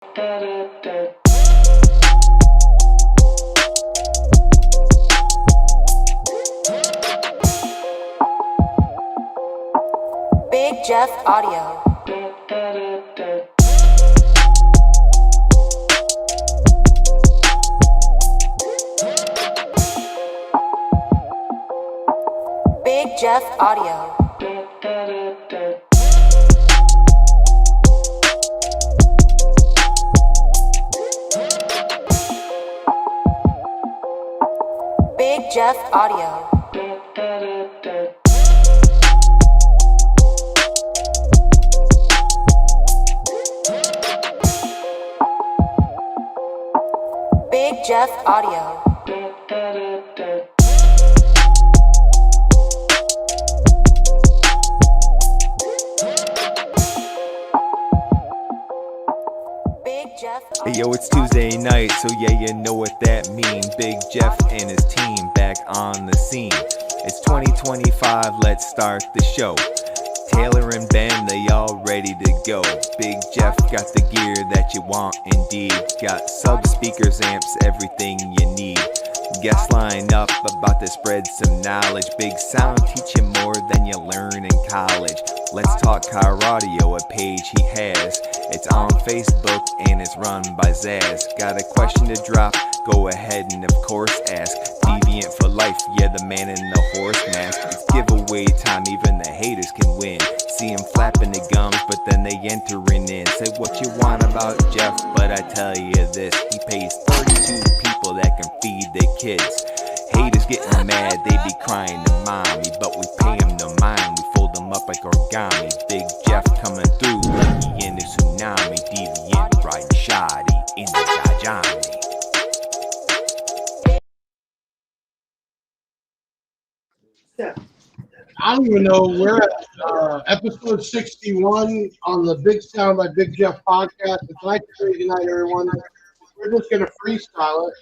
Big Jeff Audio. Big Jeff Audio. Big Jeff Audio. Big Jeff Audio. Hey yo, it's Tuesday night, so yeah, you know what that means. Big Jeff and his team back on the scene. It's 2025, let's start the show. Taylor and Ben, they all ready to go. Big Jeff got the gear that you want indeed. Got sub speakers, amps, everything you need. Guests line up about to spread some knowledge. Big sound teach you more than you learn in college. Let's talk car audio, a page he has. It's on Facebook and it's run by Zazz. Got a question to drop? Go ahead and of course ask. Deviant for life, yeah, the man in the horse mask. It's giveaway time, even the haters can win. See him flapping the gums, but then they entering in. Say what you want about Jeff, but I tell you this, he pays 32 people that can feed their kids. Haters getting mad, they be crying to mommy, but we pay them no mind, we fold them up like origami. Big Jeff coming through like he in the tsunami. Deviant riding shoddy in the Jajani. I don't even know. We're at episode 61 on the Big Sound by Big Jeff podcast. It's nice to see you tonight, everyone. We're just going to freestyle it.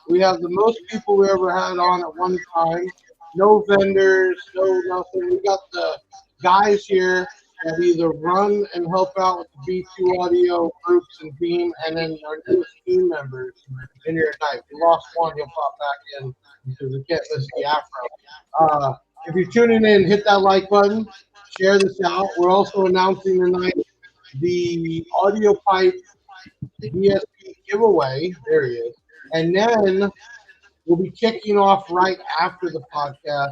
We have the most people we ever had on at one time. No vendors, no nothing. We got the guys here that either run and help out with the B2 audio groups and team, and then our newest team members in here tonight. We lost one. He'll pop back in because we can't listen to the Afro. If you're tuning in, hit that like button, share this out. We're also announcing tonight the Audiopipe ADSP giveaway. There he is. And then we'll be kicking off right after the podcast,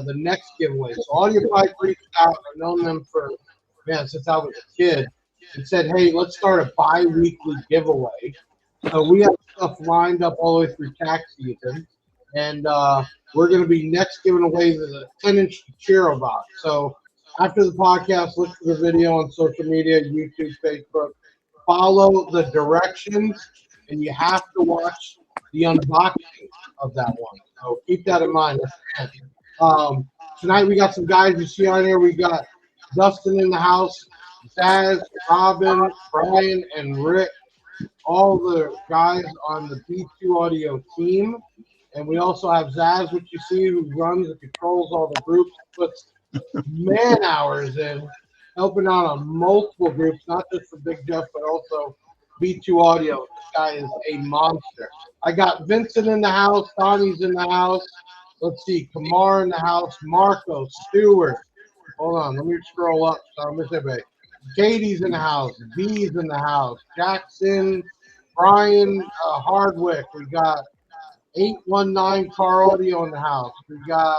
the next giveaway. So Audiopipe reached out. I've known them for, since I was a kid, and said, hey, let's start a bi-weekly giveaway. So we have stuff lined up all the way through tax season. And we're going to be next giving away the 10-inch Chiro box. So after the podcast, look for the video on social media, YouTube, Facebook. Follow the directions, and you have to watch the unboxing of that one. So keep that in mind. Tonight we got some guys you see on here. We got Dustin in the house, Zazz, Robin, Brian, and Rick, all the guys on the B2 audio team. And we also have Zazz, which you see, who runs and controls all the groups, puts man hours in, helping out on multiple groups, not just for Big Jeff, but also B2 Audio. This guy is a monster. I got Vincent in the house, Donnie's in the house. Let's see, Kamar in the house, Marco, Stewart. Hold on, let me scroll up so I don't miss everybody. Katie's in the house, B's in the house, Jackson, Brian Hardwick. We got 819 Car Audio in the house. We got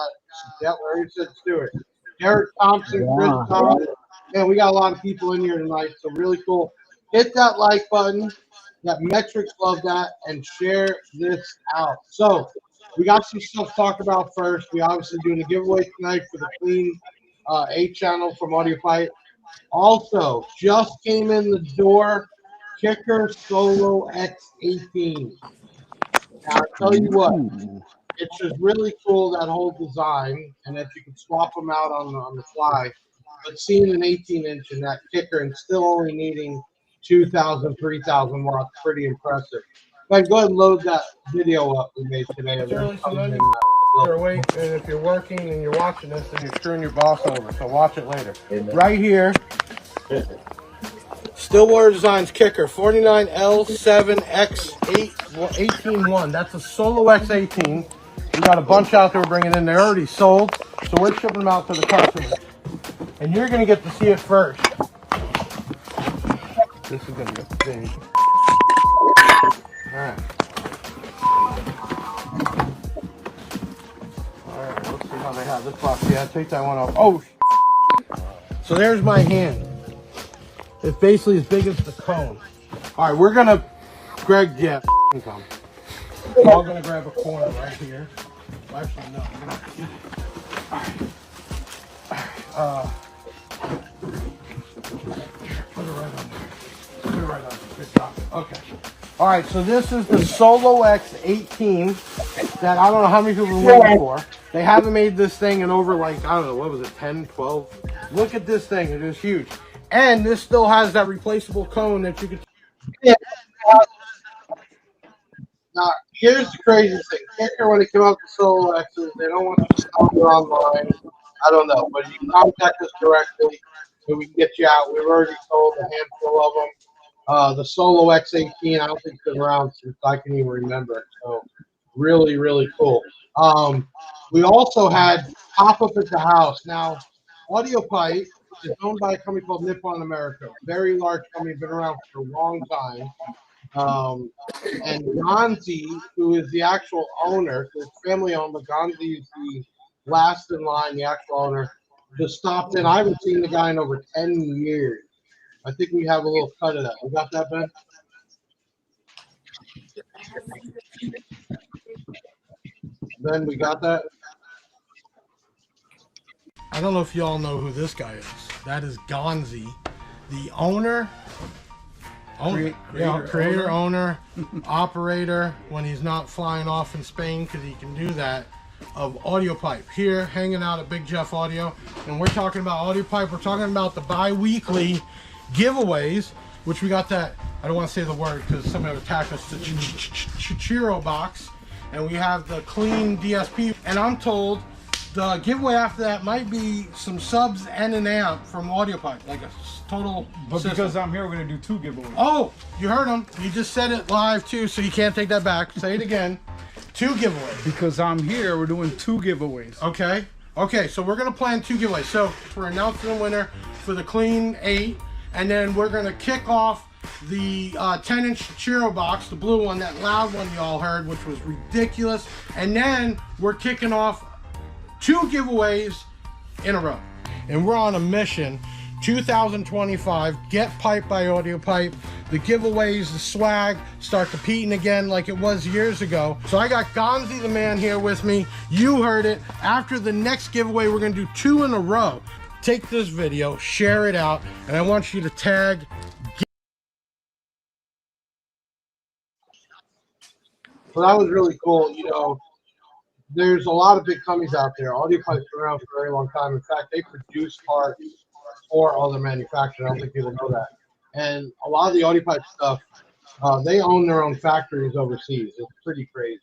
Stewart, Derek Thompson, Chris Thompson. Man, we got a lot of people in here tonight, so really cool. Hit that like button. That metrics love that, and share this out. So we got some stuff to talk about first. We obviously doing a giveaway tonight for the Clean 8 channel from Audiopipe. Also, just came in the door, Kicker Solo X18. Now, I'll tell you what, it's just really cool, that whole design, and that you can swap them out on the fly. But seeing an 18-inch in that kicker and still only needing 2,000, 3,000 watts, pretty impressive. But go ahead and load that video up we made today. You're awake, and if you're working and you're watching this, then you're screwing your boss over. So watch it later. Right here, Stillwater Designs kicker 49L7X18-1. That's a Solo X18. We got a bunch out there we're bringing in. They're already sold, so we're shipping them out to the customers. And you're going to get to see it first. This is going to be big. All right. All right, let's see how they have this box. Yeah, take that one off. Oh, so there's my hand. It's basically as big as the cone. All right, we're going to, Greg, yeah, come. We're all going to grab a corner right here. Actually, no. All right. Put it right on there. Put it right on there. Good job. Okay. All right, so this is the Solo X18 that I don't know how many people have been waiting for. They haven't made this thing in over, like, I don't know, what was it, 10, 12? Look at this thing. It is huge. And this still has that replaceable cone that you could... Yeah. Now, here's the crazy thing. Kicker, when it came out to Solo X's, they don't want you to sell it online. I don't know, but you can contact us directly so we can get you out. We've already sold a handful of them. The Solo X18, I don't think it's been around since I can even remember it. So really, really cool. We also had pop-up at the house. Now, Audiopipe is owned by a company called Nippon America. Very large company, been around for a long time. And Gonzi, who is the actual owner, so it's family owned, but Gonzi is the last in line, the actual owner, just stopped in. I haven't seen the guy in over 10 years. I think we have a little cut of that. You got that, Ben? Ben, we got that? I don't know if y'all know who this guy is. That is Gonzi, the owner, creator, owner, operator, when he's not flying off in Spain, because he can do that, of Audiopipe. Here, hanging out at Big Jeff Audio. And we're talking about Audiopipe. We're talking about the bi-weekly giveaways, which we got that, I don't want to say the word because somebody would attack us, the Chiro box. And we have the clean DSP. And I'm told the giveaway after that might be some subs and an amp from Audiopipe, like a total system. Because I'm here, we're going to do 2 giveaways. Oh, you heard him. You just said it live too, so you can't take that back. Say it again. 2 giveaways. Because I'm here, we're doing 2 giveaways. Okay. Okay, so we're going to plan 2 giveaways. So we're announcing the winner for the Clean 8, and then we're going to kick off the 10-inch Chiro box, the blue one, that loud one y'all heard, which was ridiculous. And then we're kicking off 2 giveaways in a row. And we're on a mission. 2025, get piped by Audiopipe. The giveaways, the swag, start competing again like it was years ago. So I got Gonzi the man here with me. You heard it. After the next giveaway, we're gonna do 2 in a row. Take this video, share it out, and I want you to tag. Well, that was really cool. You know, there's a lot of big companies out there. Audiopipe's been around for a very long time. In fact, they produce parts for other manufacturers. I don't think people know that. And a lot of the Audiopipe stuff, they own their own factories overseas. It's pretty crazy.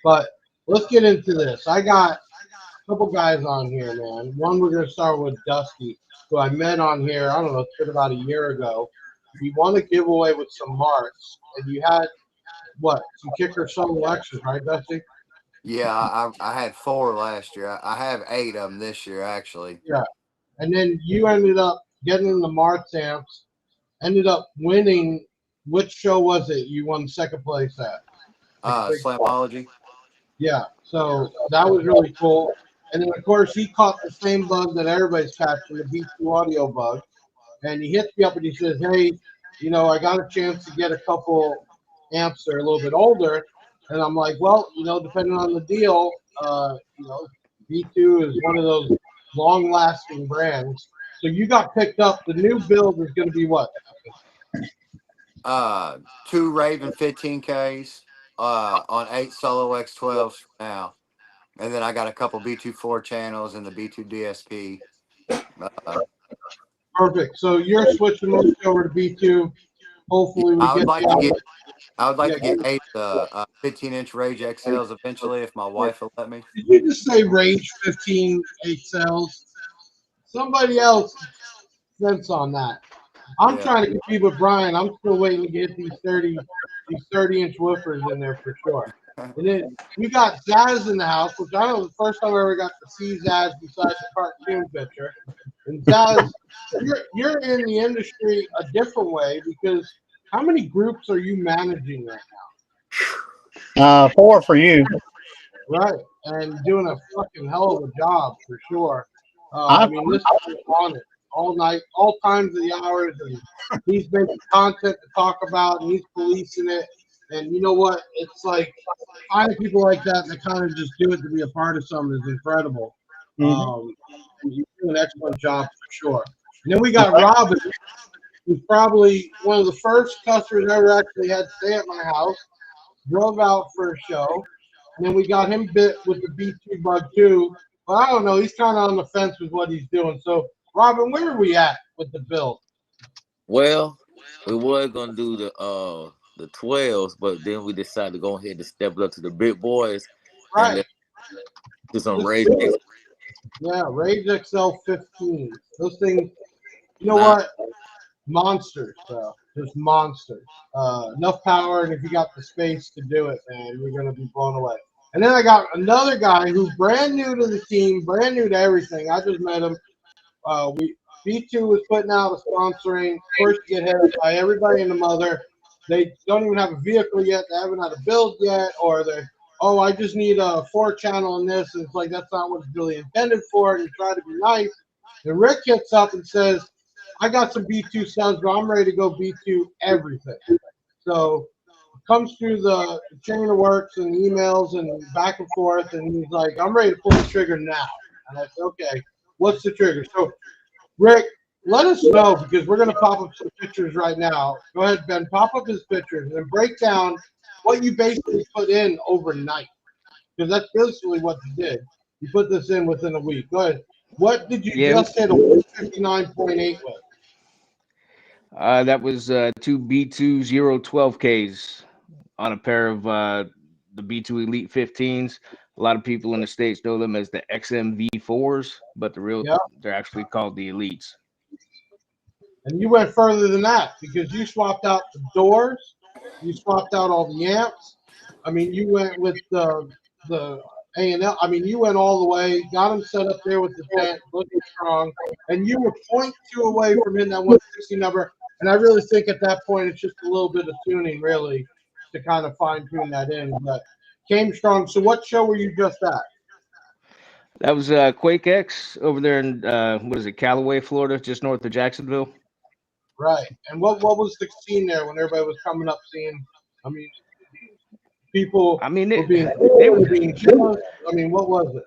But let's get into this. I got a couple guys on here, man. One, we're going to start with Dusty, who I met on here, I don't know, it's been about a year ago. We won a giveaway with some marks, and you had, what, some kicker Solo X's, right, Dusty? Yeah, I had 4 last year. I have 8 of them this year, actually. Yeah. And then you ended up getting in the Martz amps, ended up winning. Which show was it you won 2nd place at? Slamology. Yeah, so that was really cool. And then, of course, he caught the same bug that everybody's catching, the B2 audio bug. And he hits me up and he says, hey, you know, I got a chance to get a couple amps that are a little bit older. And I'm like, well, you know, depending on the deal, you know, B2 is one of those long-lasting brands. So you got picked up. The new build is going to be what? 2 Raven 15Ks on 8 Solo X12s now. And then I got a couple B2 4 channels and the B2 DSP. Perfect. So you're switching mostly over to B2. Hopefully, I would like to get 8 15-inch Rage XLs eventually if my wife will let me. Did you just say Rage 15 XLs? Somebody else sense on that. I'm Yeah. trying to compete with Brian. I'm still waiting to get these 30-inch woofers in there for sure. And then we got Zazz in the house, which I know the first time I ever got to see Zazz besides the cartoon picture. And Zazz, you're in the industry a different way because how many groups are you managing right now? 4 for you. Right, and doing a fucking hell of a job for sure. I mean, this is on it all night, all times of the hours, and he's making content to talk about, and he's policing it. And you know what? It's like finding people like that kind of just do it to be a part of something is incredible. And you do an excellent job for sure. And then we got Robin, who's probably one of the first customers I ever actually had stay at my house. Drove out for a show. And then we got him bit with the B2 bug too. But I don't know. He's kind of on the fence with what he's doing. So, Robin, where are we at with the build? Well, we were gonna do the 12s, but then we decided to go ahead and step it up to the big boys and Right. do some Rage. Yeah, Rage XL 15. Those things, you know what? Monsters, bro. Just monsters. Enough power, and if you got the space to do it, man, you're going to be blown away. And then I got another guy who's brand new to the team, brand new to everything. I just met him. B2 was putting out a sponsoring. First to get hit by everybody and the mother. They don't even have a vehicle yet. They haven't had a build yet. Or they're, oh, I just need a 4-channel in this. And it's like, that's not what it's really intended for. And you try to be nice. And Rick hits up and says, I got some B2 subs, but I'm ready to go B2 everything. So it comes through the chain of works and emails and back and forth. And he's like, I'm ready to pull the trigger now. And I said, okay, what's the trigger? So, Rick, let us know because we're going to pop up some pictures right now. Go ahead, Ben, pop up his pictures and then break down what you basically put in overnight. Because that's basically what you did. You put this in within a week. Go ahead. What did you just hit a 159.8 with? That was 2 B2 012Ks on a pair of the B2 Elite 15s. A lot of people in the States know them as the XMV4s, but they're actually called the Elites. And you went further than that because you swapped out the doors, you swapped out all the amps. I mean, you went with the A&L. I mean, you went all the way, got them set up there with the tent, looking strong, and you were 0.2 away from hitting that 160 number. And I really think at that point it's just a little bit of tuning, really, to kind of fine tune that in. But came strong. So, what show were you just at? That was Quake X over there in what is it, Callaway, Florida, just north of Jacksonville. Right. And what was the scene there when everybody was coming up seeing? I mean, people. I mean, they were being jealous. I mean, what was it?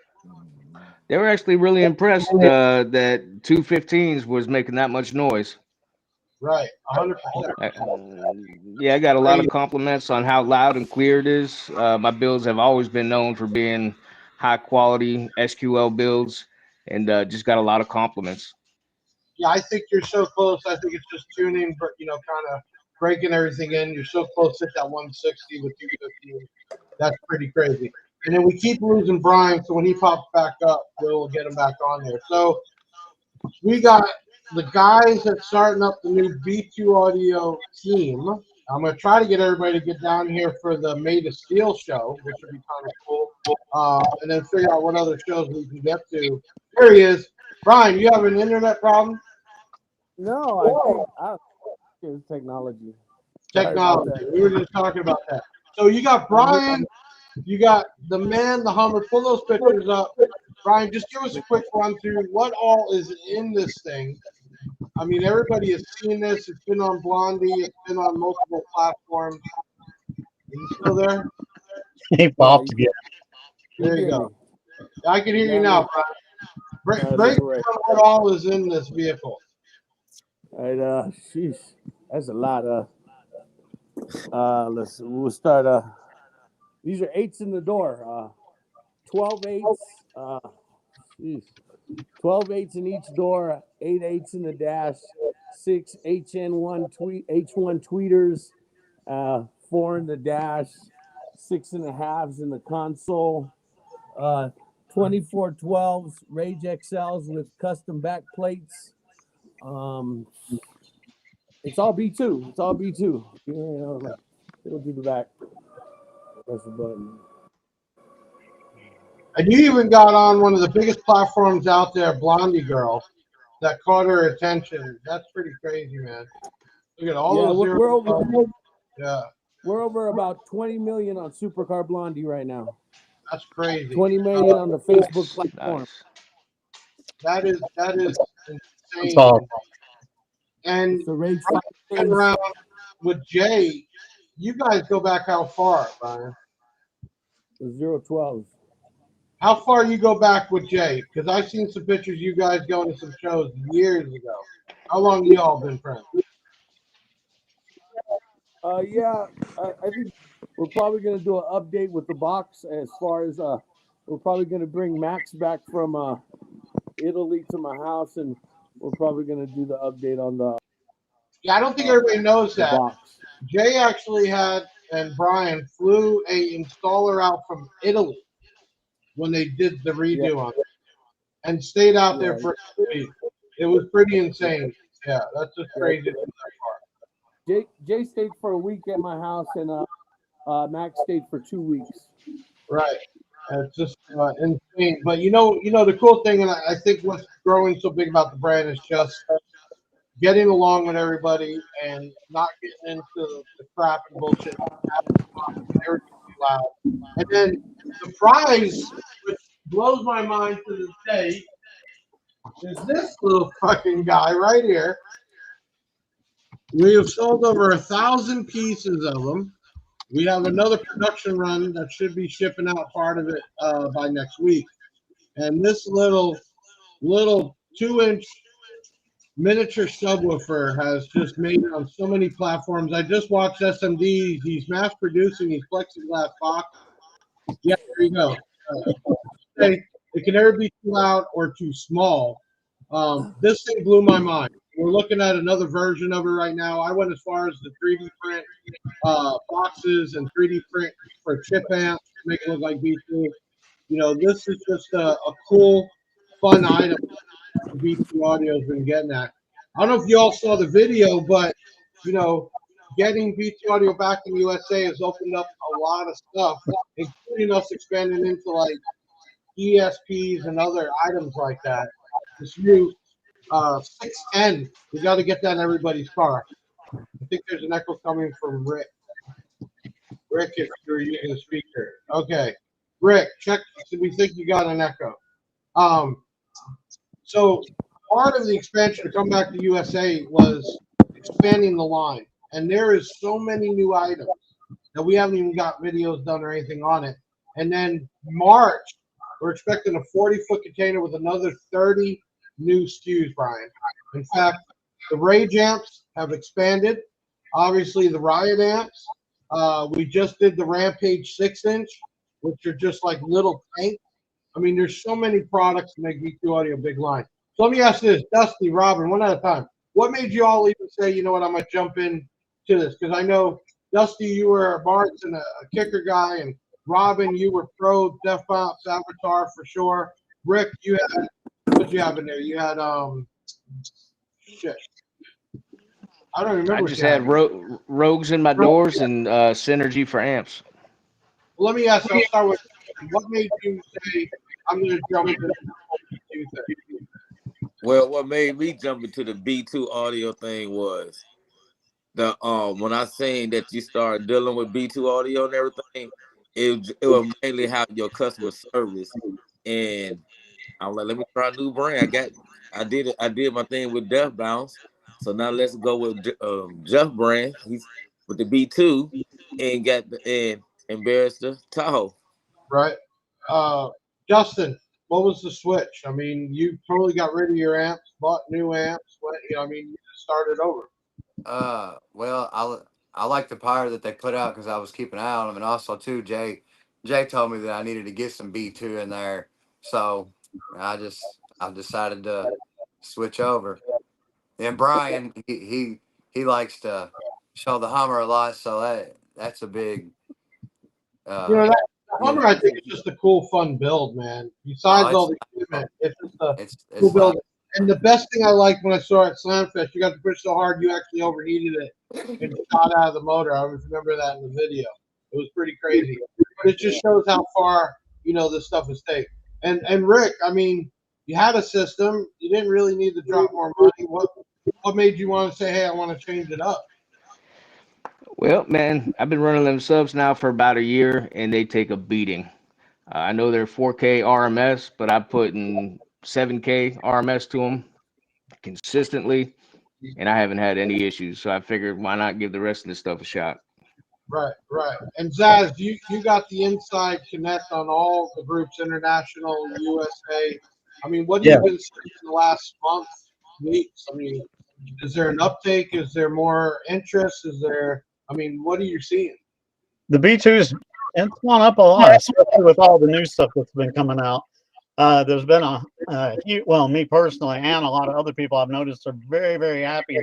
They were actually really impressed that 215s was making that much noise. Right, 100%. Yeah, I got a lot of compliments on how loud and clear it is. My builds have always been known for being high quality SQL builds, and just got a lot of compliments. Yeah, I think you're so close. I think it's just tuning, but kind of breaking everything in. You're so close to that 160 with 215. That's pretty crazy. And then we keep losing Brian, so when he pops back up, we'll get him back on there. So we got the guys that's starting up the new B2 Audio team. I'm going to try to get everybody to get down here for the Made of Steel show, which would be kind of cool, and then figure out what other shows we can get to. There he is. Brian, you have an internet problem? No, I think it's technology. Technology. We were just talking about that. So you got Brian, you got the man, the Hummer. Pull those pictures up. Brian, just give us a quick run through what all is in this thing. I mean, everybody has seen this. It's been on Blondie. It's been on multiple platforms. Are you still there? He popped again. There you go. I can hear you now, Brian. Break down what all is in this vehicle. All right, sheesh, that's a lot. We'll start. These are 8s in the door. 12 8s. 12 8s in each door. 8 8s in the dash. 6 HN1 H1 tweeters. 4 in the dash. 6.5s in the console. 24 12s Rage XLs with custom back plates. It's all B2. It's all B2. You know, like, it'll do the back. Press the button. And you even got on one of the biggest platforms out there, Blondie Girl, that caught her attention. That's pretty crazy, man. Look at all those. We're over. Yeah. We're over about 20 million on Supercar Blondie right now. That's crazy. 20 million on the Facebook platform. Nice. That is insane. That's all. And The Rage around with Jay, you guys go back how far, Brian? The 012. How far you go back with Jay? Because I've seen some pictures you guys going to some shows years ago. How long you all been friends? Yeah, I think we're probably going to do an update with the box as far as we're probably going to bring Max back from Italy to my house, and we're probably going to do the update on the Yeah, I don't think everybody knows that. box. Jay actually had, and Brian flew a installer out from Italy when they did the redo on it, and stayed out there for a week. It was pretty insane. Yeah, that's just crazy. Jay stayed for a week at my house, and Max stayed for 2 weeks. Right. It's just insane. But you know, the cool thing, and I think what's growing so big about the brand is just getting along with everybody and not getting into the crap and bullshit. Loud. And then the prize, which blows my mind to this day, is this little fucking guy right here. We have sold over 1,000 pieces of them. We have another production run that should be shipping out part of it by next week. And this little 2-inch miniature subwoofer has just made it on so many platforms. I just watched SMD. He's mass producing these plexiglass boxes. Yeah, there you go. It can never be too loud or too small. This thing blew my mind. We're looking at another version of it right now. I went as far as the 3D print boxes and 3D print for chip amps to make it look like B2. You know, this is just a cool, fun item B2 Audio has been getting at. I don't know if you all saw the video, but, you know, getting B2 Audio back in the USA has opened up a lot of stuff, including us expanding into, like, ESPs and other items like that. This new 610, we got to get that in everybody's car. I think there's an echo coming from Rick. Rick, if you're using the speaker. Okay. Rick, check. We think you got an echo. So part of the expansion to come back to USA was expanding the line. And there is so many new items that we haven't even got videos done or anything on it. And then March, we're expecting a 40-foot container with another 30 new SKUs, Brian. In fact, the Rage amps have expanded. Obviously, the Riot amps. We just did the Rampage 6-inch, which are just like little tanks. I mean, there's so many products to make B2 Audio a big line. So let me ask this, Dusty, Robin, one at a time. What made you all even say, you know what, I'm going to jump in to this? Because I know, Dusty, you were a Bart's and a kicker guy, and Robin, you were pro Def Bounce Avatar for sure. Rick, you had, what you have in there? You had, shit. I don't remember. I just had rogues in my doors and synergy for amps. Well, let me ask you, I'll start with, what made you say, I'm going to jump into this? Well, what made me jump into the B2 Audio thing was the when I seen that you started dealing with B2 Audio and everything, it was mainly how your customer service. And I'm like, let me try a new brand. I did my thing with Def Bounce. So now let's go with Jeff brand. He's with the B2 and got and embarrassed the Tahoe. Right. Justin, what was the switch? I mean, you totally got rid of your amps, bought new amps. I mean, you just started over. Well, I like the power that they put out because I was keeping an eye on them, and also too, Jay told me that I needed to get some B2 in there, so I decided to switch over. And Brian, he likes to show the Hummer a lot, so that's a big. The Hummer, I think, is just a cool, fun build, man. Besides all the equipment, it's just a cool build. And the best thing I liked when I saw it at Slamfest, you got to push so hard you actually overheated it and shot out of the motor. I remember that in the video. It was pretty crazy. But it just shows how far, this stuff is taken. And Rick, I mean, you had a system. You didn't really need to drop more money. What made you want to say, hey, I want to change it up? Well, man, I've been running them subs now for about a year, and they take a beating. I know they're 4K RMS, but I put in 7K RMS to them consistently, and I haven't had any issues. So I figured, why not give the rest of this stuff a shot? Right. And Zazz, you got the inside connect on all the groups, international, USA. I mean, what have you been seeing in the last month, weeks? I mean, is there an uptake? Is there more interest? What are you seeing? The B2's, it's gone up a lot, especially with all the new stuff that's been coming out. There's been me personally and a lot of other people I've noticed are very, very happy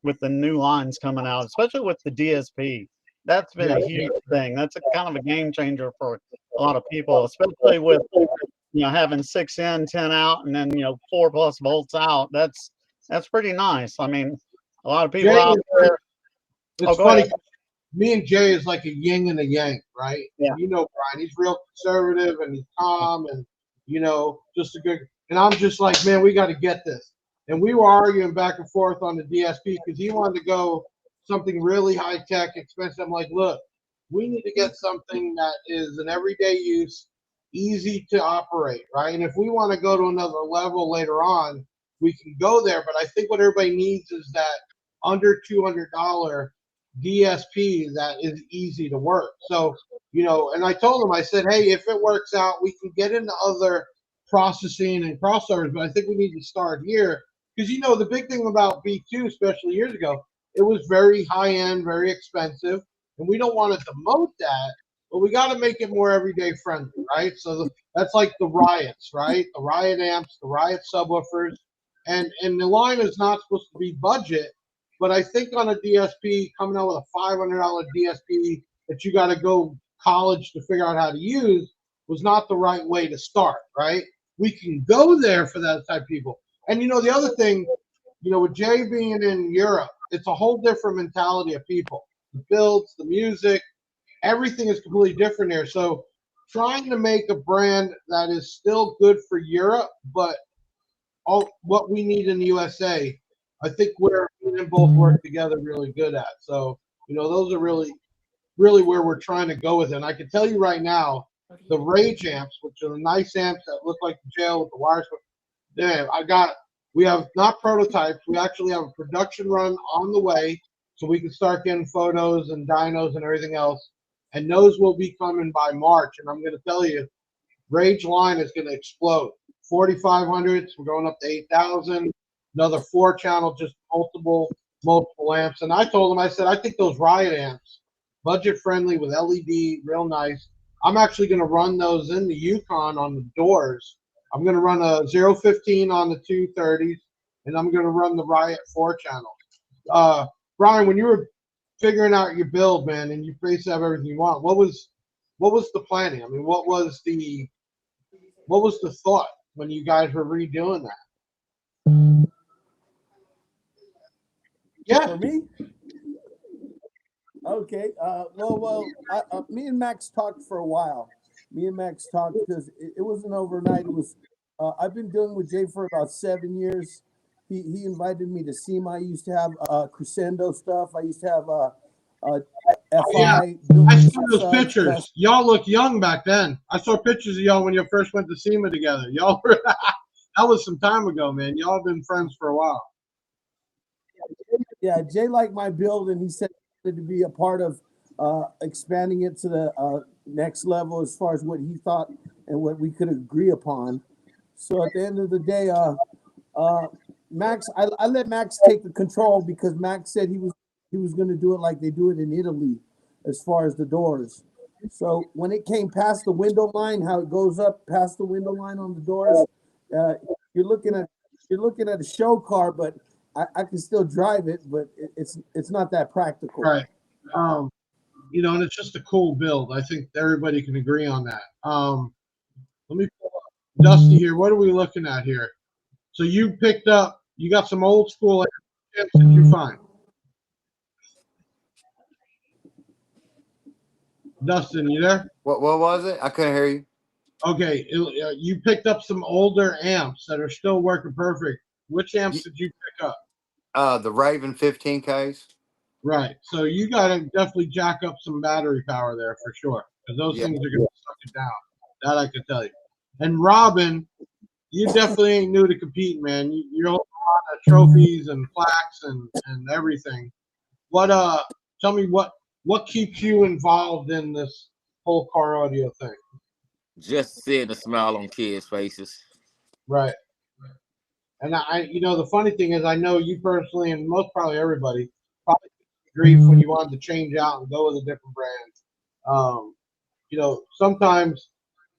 with the new lines coming out, especially with the DSP. That's been a huge thing. That's a kind of a game changer for a lot of people, especially with having 6 in, 10 out, and then 4+ volts out. That's pretty nice. I mean, a lot of people Jay, out there. It's funny. Me and Jay is like a yin and a yang, right? Yeah. Brian, he's real conservative and he's calm and just a good. And I'm just like, man, we got to get this. And we were arguing back and forth on the DSP because he wanted to go something really high tech, expensive. I'm like, look, we need to get something that is an everyday use, easy to operate, right? And if we want to go to another level later on, we can go there. But I think what everybody needs is that under $200 DSP that is easy to work. So, and I told him, I said, hey, if it works out, we can get into other processing and crossovers, but I think we need to start here because, the big thing about B2, especially years ago, it was very high end, very expensive, and we don't want to demote that, but we got to make it more everyday friendly, right? So that's like the Riots, right? The Riot amps, the Riot subwoofers, and the line is not supposed to be budget. But I think on a DSP, coming out with a $500 DSP that you got to go college to figure out how to use was not the right way to start, right? We can go there for that type of people. And, the other thing, with Jay being in Europe, it's a whole different mentality of people. The builds, the music, everything is completely different there. So trying to make a brand that is still good for Europe, but all what we need in the USA, I think we're both work together really good at. So, those are really, really where we're trying to go with it. And I can tell you right now, the Rage amps, which are the nice amps that look like the jail with the wires. We have not prototypes. We actually have a production run on the way so we can start getting photos and dynos and everything else. And those will be coming by March. And I'm going to tell you, Rage line is going to explode. 4500s, we're going up to 8,000. Another 4-channel, just multiple amps. And I told him, I said, I think those Riot amps, budget friendly with LED, real nice. I'm actually going to run those in the Yukon on the doors. I'm going to run a 015 on the 230s, and I'm going to run the Riot 4-channel. Brian, when you were figuring out your build, man, and you basically have everything you want, what was the planning? I mean, what was the thought when you guys were redoing that? Yeah. For me? Okay. Me and Max talked for a while. Me and Max talked because it wasn't overnight. It was. I've been dealing with Jay for about 7 years. He invited me to see him. I used to have Crescendo stuff. I used to have FI. Yeah. I saw those pictures. Y'all look young back then. I saw pictures of y'all when you first went to SEMA together. Y'all were that was some time ago, man. Y'all have been friends for a while. Yeah, Jay liked my build, and he said he wanted to be a part of expanding it to the next level as far as what he thought and what we could agree upon. So at the end of the day, Max, I let Max take the control because Max said he was going to do it like they do it in Italy, as far as the doors. So when it came past the window line, how it goes up past the window line on the doors, you're looking at a show car, but I can still drive it, but it's not that practical. Right. And it's just a cool build. I think everybody can agree on that. Let me pull up Dusty here. What are we looking at here? So you got some old school amps that you find. Dustin, you there? What was it? I couldn't hear you. Okay, you picked up some older amps that are still working perfect. Which amps did you pick up? The Raven 15Ks. Right. So you got to definitely jack up some battery power there for sure, because those things are going to suck it down. That I can tell you. And Robin, you definitely ain't new to competing, man. You're holding a lot of trophies and plaques and everything. Tell me what keeps you involved in this whole car audio thing? Just seeing the smile on kids' faces. Right. And the funny thing is, I know you personally, and most probably everybody, probably grief when you wanted to change out and go with a different brand. Sometimes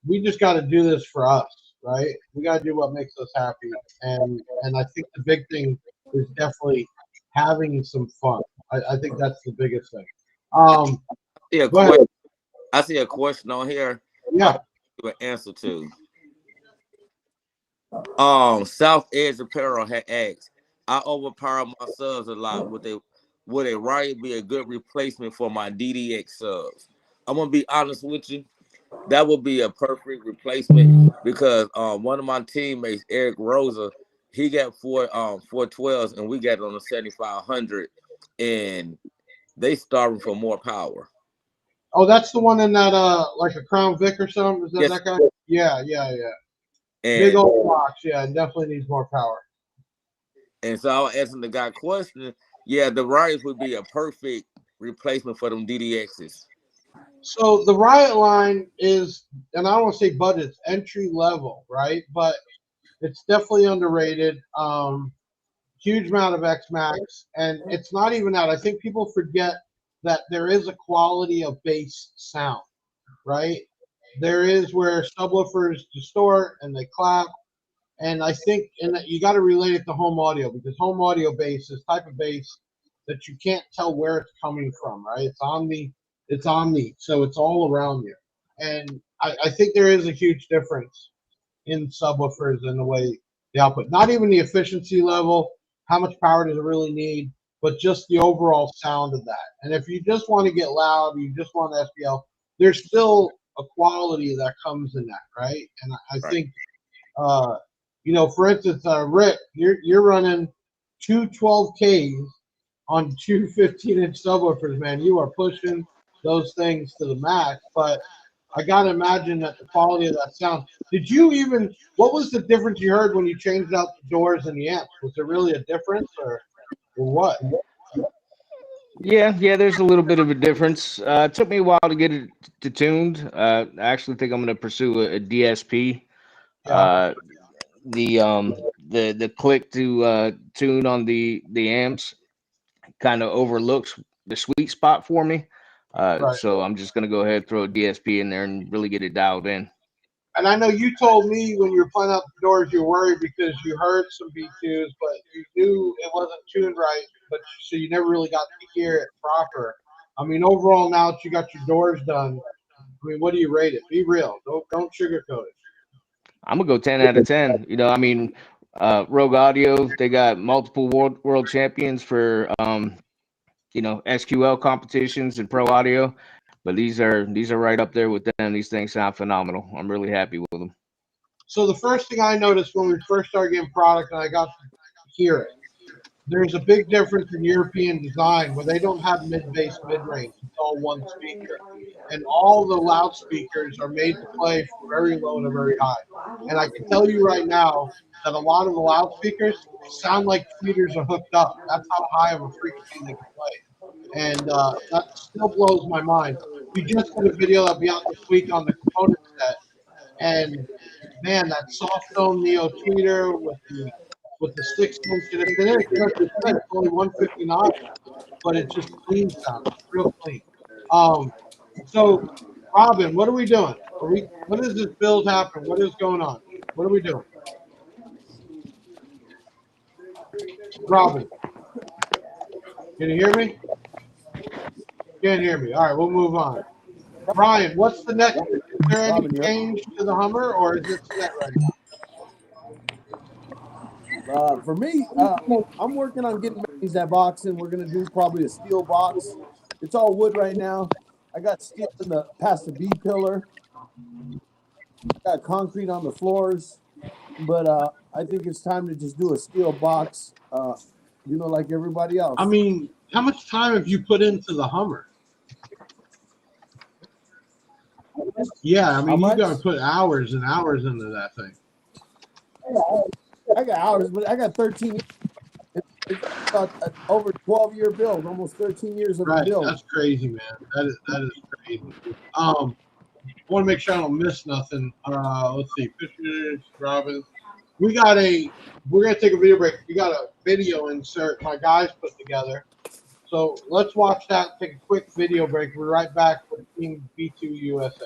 we just got to do this for us, right? We got to do what makes us happy, and I think the big thing is definitely having some fun. I think that's the biggest thing. I see a question on here. Yeah. An answer to. South Edge Apparel had asked, I overpower my subs a lot. Would a Riot be a good replacement for my DDX subs? I'm gonna be honest with you. That would be a perfect replacement because one of my teammates, Eric Rosa, he got 412s and we got it on the 7500, and they starving for more power. Oh, that's the one in that like a Crown Vic or something? Is that Yes. that guy? Yeah. And, big old box, yeah, and definitely needs more power. And so I was asking the guy a question. Yeah, the Riots would be a perfect replacement for them DDXs. So the Riot line is, and I don't want to say but it's entry level, right? But it's definitely underrated. Huge amount of X Max, and it's not even that. I think people forget that there is a quality of bass sound, right? There is where subwoofers distort and they clap, and I think you got to relate it to home audio, because home audio bass is type of bass that you can't tell where it's coming from, right? It's omni, so it's all around you. And I think there is a huge difference in subwoofers and the way the output, not even the efficiency level, how much power does it really need, but just the overall sound of that. And if you just want to get loud, you just want SPL, there's still a quality that comes in that, right? And I think, for instance, Rick, you're running two 12Ks on two 15-inch subwoofers, man. You are pushing those things to the max, but I gotta imagine that the quality of that sound. What was the difference you heard when you changed out the doors and the amps? Was there really a difference, or what? Yeah, there's a little bit of a difference. It took me a while to get it tuned. I actually think I'm going to pursue a DSP. Yeah. The click to tune on the amps kind of overlooks the sweet spot for me. Right. So I'm just going to go ahead and throw a DSP in there and really get it dialed in. And I know you told me when you were playing out the doors, you were worried because you heard some B2s, but you knew it wasn't tuned right, so you never really got to hear it proper. I mean, overall, now that you got your doors done, I mean, what do you rate it? Be real. Don't sugarcoat it. I'm going to go 10 out of 10. Rogue Audio, they got multiple world champions for, SQL competitions and pro audio. But these are right up there with them. These things sound phenomenal. I'm really happy with them. So the first thing I noticed when we first started getting product and I got to hear it, there's a big difference in European design where they don't have mid-bass, mid-range. It's all one speaker. And all the loudspeakers are made to play from very low to very high. And I can tell you right now that a lot of the loudspeakers sound like tweeters are hooked up. That's how high of a frequency they can play. And that still blows my mind. We just did a video that'll be out this week on the component set. And man, that soft tone Neo tweeter with the 6-inch, it's only 159, but it's just clean sound, real clean. So Robin, what are we doing? What is this build happening? What is going on? What are we doing? Robin, can you hear me? Can't hear me. All right, we'll move on. Brian, what's the next? Is there any change to the Hummer, or is it set right now? For me, I'm working on getting that box, and we're gonna do probably a steel box. It's all wood right now. I got steel in the past the B pillar. Got concrete on the floors, but I think it's time to just do a steel box. Like everybody else. I mean, how much time have you put into the Hummer? Yeah, I mean, you got to put hours and hours into that thing. I got hours, but I got 13 years. It's about over 12-year build, almost 13 years of build. That's crazy, man. That is crazy. I want to make sure I don't miss nothing. Let's see, pictures, Robin. We're gonna take a video break. We got a video insert my guys put together. So let's watch that. Take a quick video break. We're right back with Team B2 USA.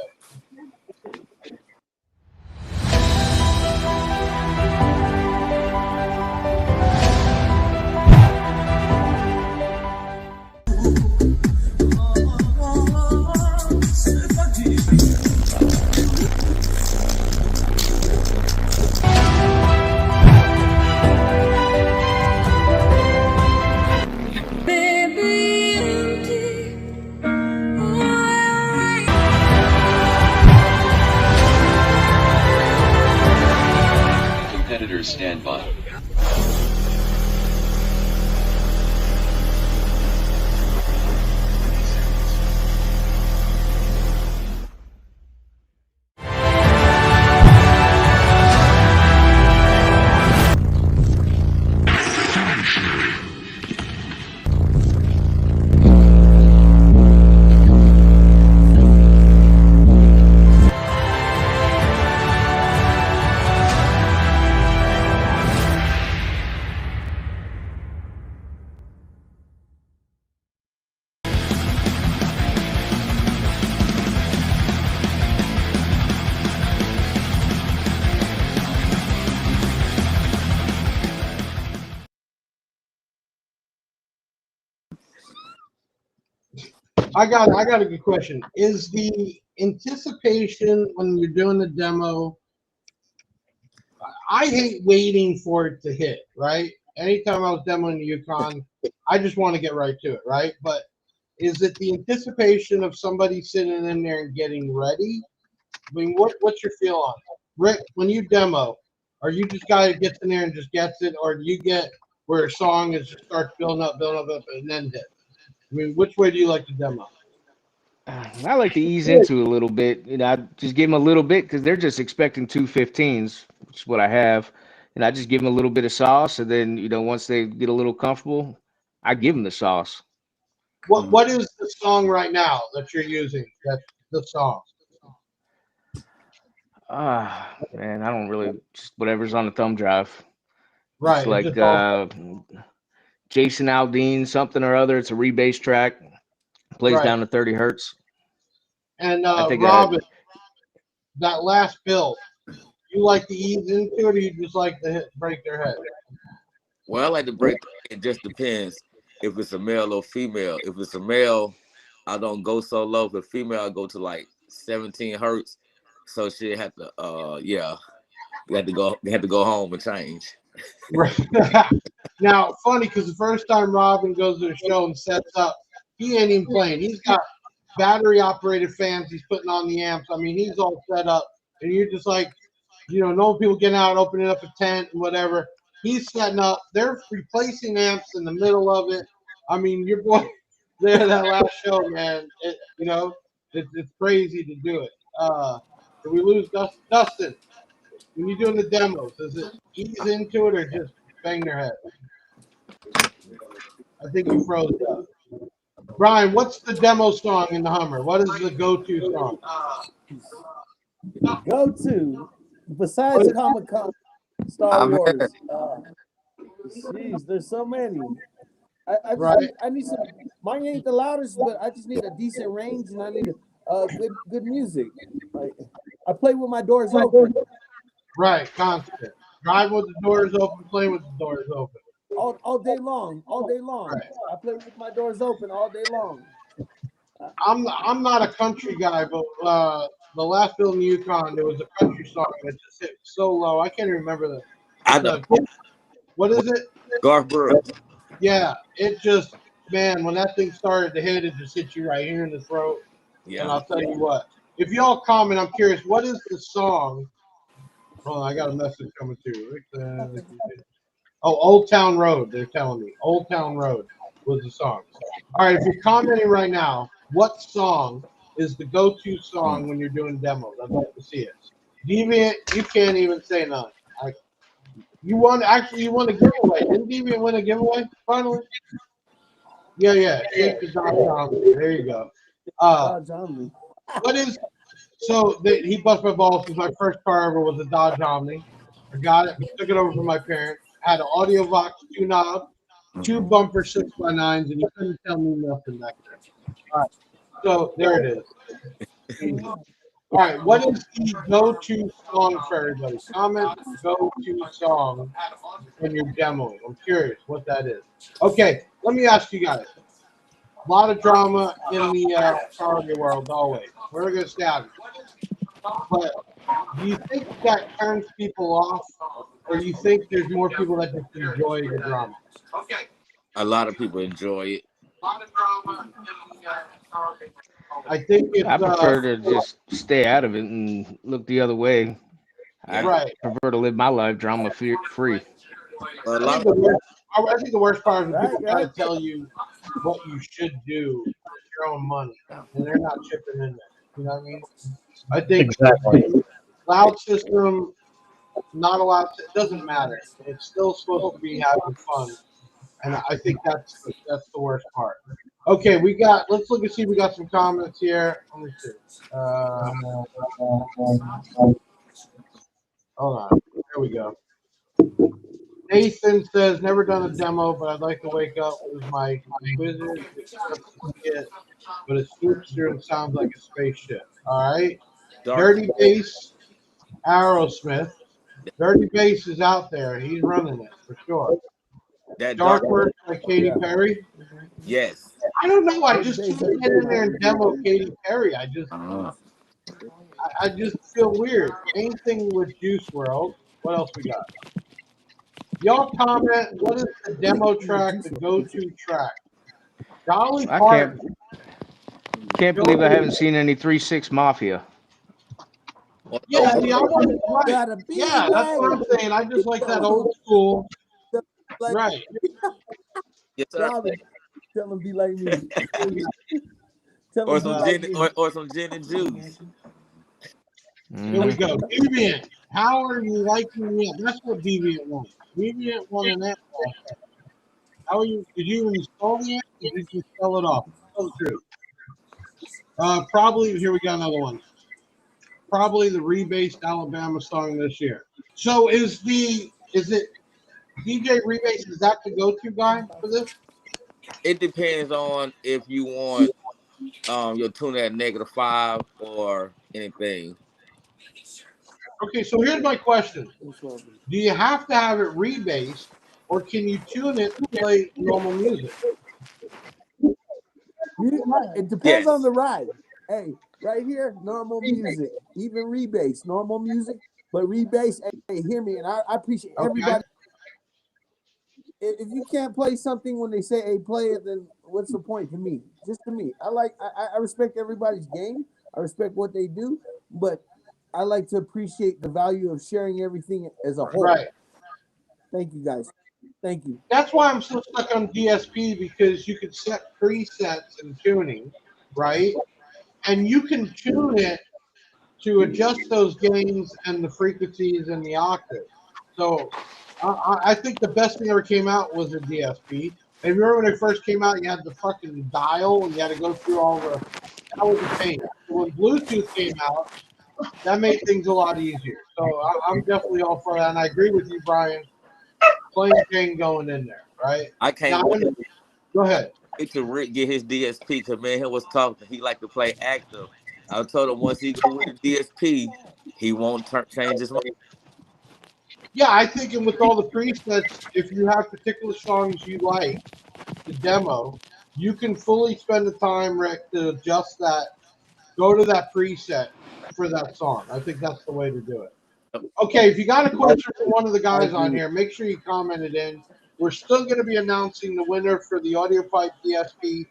Competitors stand by. I got a good question. Is the anticipation when you're doing the demo? I hate waiting for it to hit, right? Anytime I was demoing the Yukon, I just want to get right to it, right? But is it the anticipation of somebody sitting in there and getting ready? I mean, what's your feel on it? Rick, when you demo, are you just guy who gets in there and just gets it, or do you get where a song is just starts building up, and then hit? I mean, which way do you like to demo? I like to ease into it a little bit. I just give them a little bit because they're just expecting 215s, which is what I have. And I just give them a little bit of sauce. And then, once they get a little comfortable, I give them the sauce. What is the song right now that you're using? That's the song. Man, I don't really, just whatever's on the thumb drive. Right. It's like Jason Aldean, something or other. It's a rebase track. Plays down to 30 hertz. And Robin, that last build, you like to ease into it, or you just like to break their head? Well, I like to break. It just depends if it's a male or female. If it's a male, I don't go so low. If it's female, I go to like 17 hertz. So she had to, we had to go home and change. Right. Now, funny because the first time Robin goes to the show and sets up, he ain't even playing. He's got battery operated fans he's putting on the amps. I mean, he's all set up, and you're just like, no people getting out, opening up a tent and whatever. He's setting up. They're replacing amps in the middle of it. I mean, your boy there that last show, man. It's crazy to do it. Did we lose Dustin? When you're doing the demos, does it ease into it or just bang their head? I think you froze up. Brian, what's the demo song in the Hummer? What is the go-to song? Go-to, besides Comic-Con, Star Wars. Jeez, there's so many. I need some. Mine ain't the loudest, but I just need a decent range, and I need good music. I play with my doors open. Right, constant. Drive with the doors open, play with the doors open. All day long. Right. I play with my doors open all day long. I'm not a country guy, but the last build in the Yukon, there was a country song that just hit so low. I can't even remember What is it? Garth Brooks. Yeah, it just, man, when that thing started to hit, it just hit you right here in the throat. And Yeah. I'll tell you what, if y'all comment, I'm curious, what is the song? Hold on, I got a message coming too. Oh, Old Town Road, they're telling me. Old Town Road was the song. All right, if you're commenting right now, what song is the go-to song when you're doing demos? I'd like to see it. Deviant, you can't even say none. You won a giveaway. Didn't Deviant win a giveaway finally? Yeah. Shake the Dodge Omni. There you go. What is he bust my balls because my first car ever was a Dodge Omni. I got it, took it over from my parents. Had an Audiovox 2 knob, 2 bumper 6x9s, and you couldn't tell me nothing back there. All right, so there it is. All right, what is the go-to song for everybody? Comment go-to song when you're demoing. I'm curious what that is. Okay, let me ask you guys. A lot of drama in the car audio world always. We're going to stay out of it. But do you think that turns people off, or do you think there's more people that just enjoy the drama? A lot of people enjoy it. I think it's, I prefer to just stay out of it and look the other way. I prefer to live my life drama free. A I lot think the worst part is when people try to tell you what you should do with your own money, and they're not chipping in there. You know what I mean? I think loud system, not a loud, it doesn't matter. It's still supposed to be having fun, and I think that's the worst part. Okay, let's look and see if we got some comments here. Let me see. Hold on. There we go. Nathan says, never done a demo, but I'd like to wake up with my wizard, but it swoops through and sounds like a spaceship. All right. Dirty Bass, Aerosmith. Dirty Bass is out there. He's running it for sure. Dark Work by Katy Perry. Yes. I don't know. I just can't get in there and demo Katy Perry. I just feel weird. Anything with Juice WRLD. What else we got? Y'all comment. What is the demo track, the go-to track? Dolly Parton. Can't believe I haven't seen any 3-6 Mafia. Yeah, see, I want yeah, that's what I'm saying. I just like that old school. Right. Yes, sir. Tell them be like me. Or some gin and juice. Here we go. Deviant, how are you liking me? That's what Deviant wants. Deviant wanted that. How are you? Did you install the app? Or did you sell it off? Tell the truth. Probably. Here we got another one. Probably the rebased Alabama song this year. So is it DJ Rebase? Is that the go-to guy for this? It depends on if you want your tune at -5 or anything. Okay, so here's my question. Do you have to have it rebased, or can you tune it to play normal music? It depends on the ride. Hey, right here, normal music. Even rebase, normal music, but rebase. Hey, hear me, and I appreciate everybody. If you can't play something when they say, hey, play it, then what's the point to me? Just to me. I respect everybody's game. I respect what they do, but I like to appreciate the value of sharing everything as a whole. Right. Thank you, guys. Thank you. That's why I'm so stuck on DSP, because you can set presets and tuning, right? And you can tune it to adjust those gains and the frequencies and the octave. So I think the best thing ever came out was a DSP. And remember when it first came out, you had the fucking dial and you had to go through all the. That was a pain. So when Bluetooth came out, that made things a lot easier. So I'm definitely all for that. And I agree with you, Brian. Plain Jane going in there, right? I can't wait. Go ahead. To Rick get his DSP, because man, he was talking. He like to play active. I told him once he go with the DSP, he won't change his mind. Yeah, I think with all the presets, if you have particular songs you like to demo, you can fully spend the time, Rick, to adjust that. Go to that preset for that song. I think that's the way to do it. Okay, if you got a question for one of the guys on here, make sure you comment it in. We're still going to be announcing the winner for the Audiopipe DSP,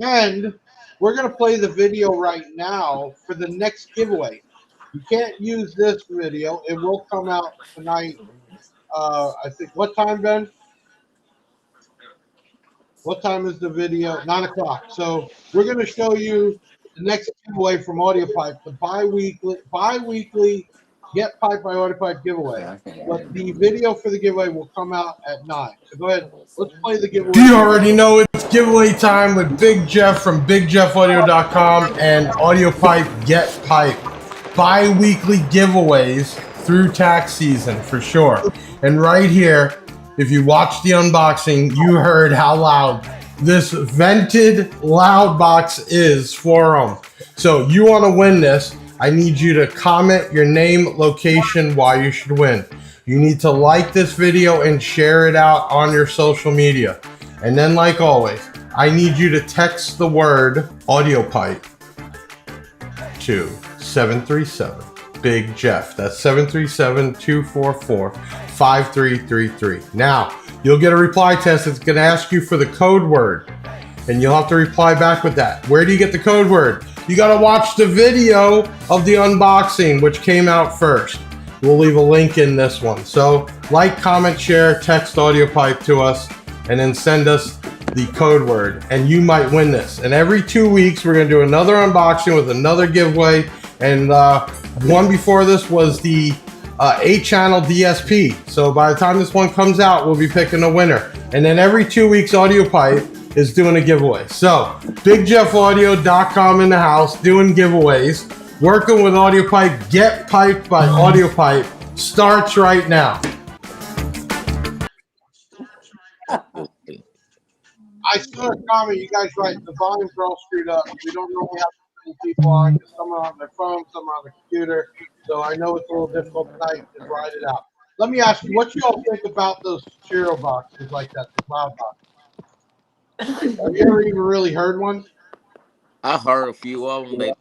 and we're going to play the video right now for the next giveaway. You can't use this video. It will come out tonight. I think, what time, Ben? What time is the video? 9 o'clock. So we're going to show you the next giveaway from Audiopipe, the bi-weekly Get Pipe by Audiopipe giveaway. But the video for the giveaway will come out at 9. So go ahead. Let's play the giveaway. You already know it's giveaway time with Big Jeff from BigJeffAudio.com and Audiopipe Get Pipe. Bi-weekly giveaways through tax season for sure. And right here, if you watched the unboxing, you heard how loud this vented loud box is for them. So you want to win this, I need you to comment your name, location, why you should win. You need to like this video and share it out on your social media. And then, like always, I need you to text the word Audiopipe to 737 Big Jeff. That's 737-244-5333. Now, you'll get a reply test. It's going to ask you for the code word, and you'll have to reply back with that. Where do you get the code word? You got to watch the video of the unboxing, which came out first. We'll leave a link in this one. So, like, comment, share, text Audiopipe to us, and then send us the code word, and you might win this. And every 2 weeks, we're going to do another unboxing with another giveaway. And one before this was the 8-channel DSP. So by the time this one comes out, we'll be picking a winner. And then every 2 weeks, Audiopipe is doing a giveaway. So BigJeffAudio.com in the house, doing giveaways, working with Audiopipe. Get Piped by Audiopipe starts right now. I saw a comment. You guys right. The volume's all screwed up. We don't normally have people on, because some are on their phone, some are on the computer. So I know it's a little difficult tonight to write it out. Let me ask you, what you all think about those stereo boxes like that, the loud box? Have you ever even really heard one? I heard a few of them.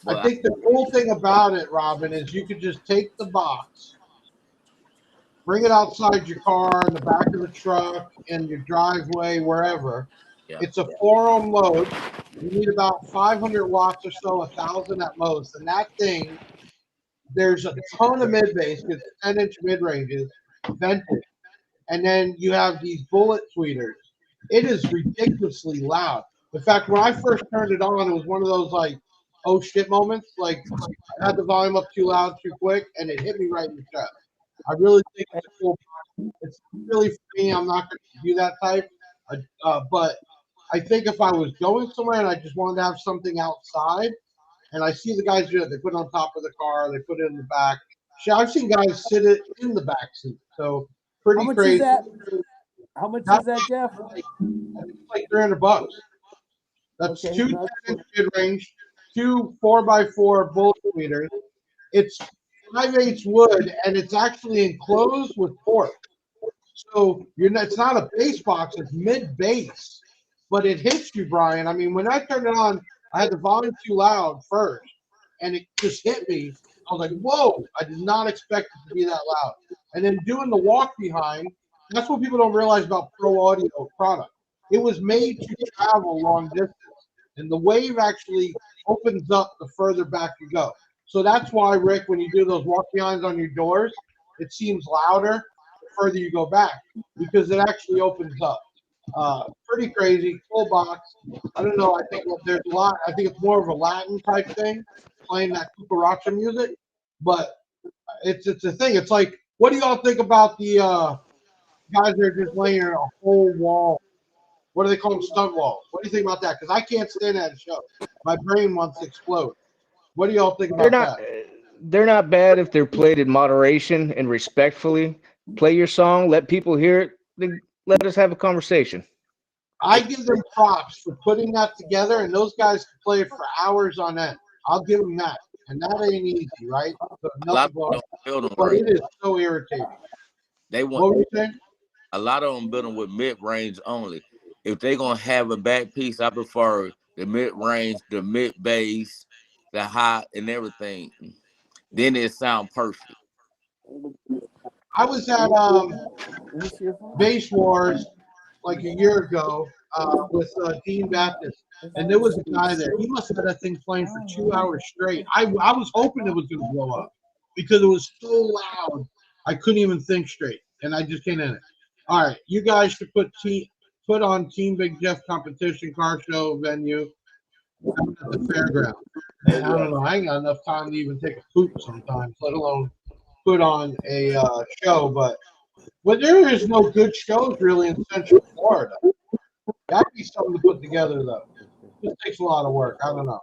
I think the cool thing about it, Robin, is you could just take the box, bring it outside your car, in the back of the truck, in your driveway, wherever. Yeah. It's a 4-ohm load. You need about 500 watts or so, 1,000 at most. And that thing, there's a ton of mid-bass, because 10-inch mid-ranges, vented. And then you have these bullet tweeters. It is ridiculously loud. In fact, when I first turned it on, it was one of those, like, oh shit moments. Like, I had the volume up too loud, too quick, and it hit me right in the chest. I really think it's cool. It's really for me. I'm not going to do that type. But I think if I was going somewhere and I just wanted to have something outside, and I see the guys do it, they put it on top of the car, they put it in the back. I've seen guys sit it in the back seat. So pretty crazy. How much is that, Jeff? I think it's like $300. That's Okay, 2 10-inch mid-range, 2 4x4 bullet tweeters. It's 5/8 wood, and it's actually enclosed with port. So it's not a bass box, it's mid-bass. But it hits you, Brian. I mean, when I turned it on, I had the volume too loud first, and it just hit me. I was like, whoa, I did not expect it to be that loud. And then doing the walk behind, that's what people don't realize about Pro Audio product. It was made to travel long distance, and the wave actually opens up the further back you go. So that's why, Rick, when you do those walk behinds on your doors, it seems louder the further you go back, because it actually opens up. Pretty crazy, full box. I don't know. I think there's a lot. I think it's more of a Latin type thing, playing that cucaracha music. But it's a thing. It's like, what do y'all think about the guys that are just laying a whole wall? What do they call them? Stunt walls. What do you think about that? Because I can't stand that show. My brain wants to explode. What do y'all think about that? They're not bad if they're played in moderation and respectfully. Play your song, let people hear it, then let us have a conversation. I give them props for putting that together, and those guys can play it for hours on end. I'll give them that. And that ain't easy, right? But it is so irritating. What were you saying? A lot of them build them with mid-range only. If they're going to have a back piece, I prefer the mid-range, the mid-bass, the high, and everything. then it sound perfect. I was at Base Wars like a year ago with Dean Baptist, and there was a guy there. He must have had that thing playing for 2 hours straight. I was hoping it was going to blow up because it was so loud. I couldn't even think straight, and I just can't end it. All right, you guys should put on Team Big Jeff competition car show venue at the fairground. And I don't know. I ain't got enough time to even take a poop sometimes, let alone put on a show. But there is no good shows really in Central Florida. That'd be something to put together, though. It takes a lot of work. I don't know.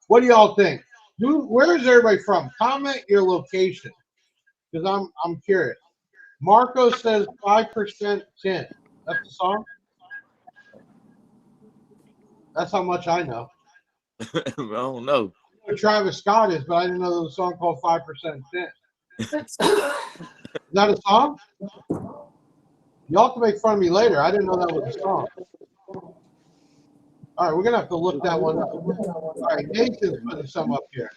What do y'all think? Where is everybody from? Comment your location, because I'm curious. Marco says 5% tin. That's the song. That's how much I know. I don't know. Who Travis Scott is, but I didn't know there was a song called 5% tin. Is that a song? Y'all can make fun of me later. I didn't know that was a song. All right, we're going to have to look that one up. All right, Nathan's putting some up here.